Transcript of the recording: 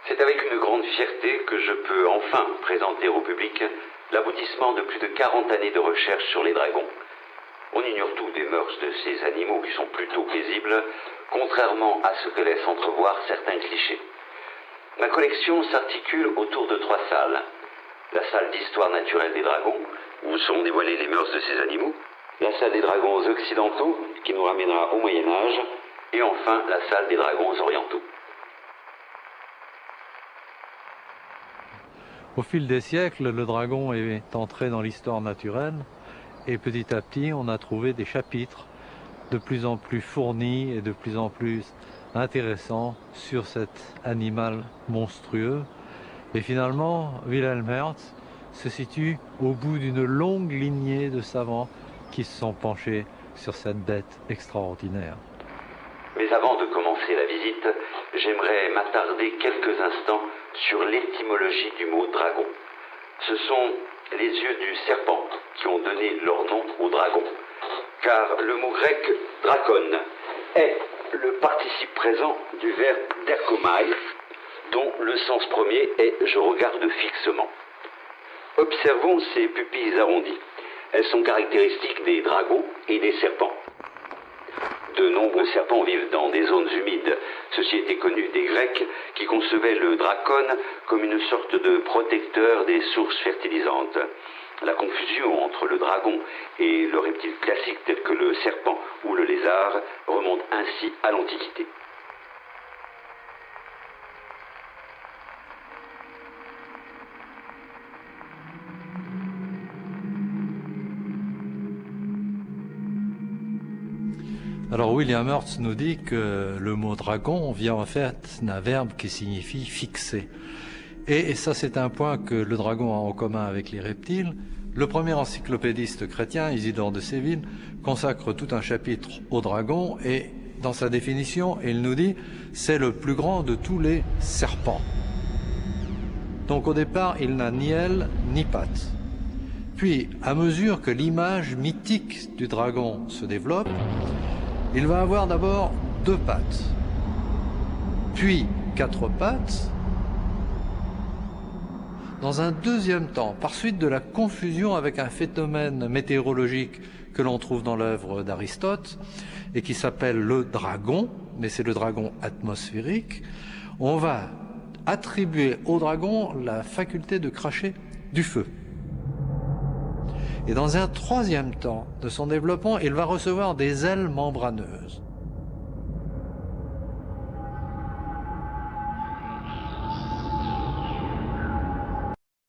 C'est avec une grande fierté que je peux enfin présenter au public l'aboutissement de plus de 40 années de recherche sur les dragons. On ignore tout des mœurs de ces animaux qui sont plutôt paisibles, contrairement à ce que laissent entrevoir certains clichés. Ma collection s'articule autour de 3 salles. La salle d'histoire naturelle des dragons, où seront dévoilées les mœurs de ces animaux, la salle des dragons occidentaux, qui nous ramènera au Moyen-Âge, et enfin la salle des dragons orientaux. Au fil des siècles, le dragon est entré dans l'histoire naturelle et petit à petit, on a trouvé des chapitres de plus en plus fournis et de plus en plus intéressants sur cet animal monstrueux. Et finalement, Wilhelm Hertz se situe au bout d'une longue lignée de savants qui se sont penchés sur cette bête extraordinaire. Mais avant de commencer la visite, j'aimerais m'attarder quelques instants sur l'étymologie du mot dragon. Ce sont les yeux du serpent qui ont donné leur nom au dragon. Car le mot grec drakon est le participe présent du verbe derkomai, dont le sens premier est « je regarde fixement ». Observons ces pupilles arrondies. Elles sont caractéristiques des dragons et des serpents. De nombreux serpents vivent dans des zones humides. Ceci était connu des Grecs qui concevaient le drakon comme une sorte de protecteur des sources fertilisantes. La confusion entre le dragon et le reptile classique tel que le serpent ou le lézard remonte ainsi à l'Antiquité. Alors William Hertz nous dit que le mot dragon vient en fait d'un verbe qui signifie fixer. Et ça c'est un point que le dragon a en commun avec les reptiles. Le premier encyclopédiste chrétien, Isidore de Séville, consacre tout un chapitre au dragon et dans sa définition, il nous dit « c'est le plus grand de tous les serpents ». Donc au départ, il n'a ni aile ni pattes. Puis, à mesure que l'image mythique du dragon se développe, il va avoir d'abord 2 pattes, puis 4 pattes. Dans un deuxième temps, par suite de la confusion avec un phénomène météorologique que l'on trouve dans l'œuvre d'Aristote et qui s'appelle le dragon, mais c'est le dragon atmosphérique, on va attribuer au dragon la faculté de cracher du feu. Et dans un troisième temps de son développement, il va recevoir des ailes membraneuses.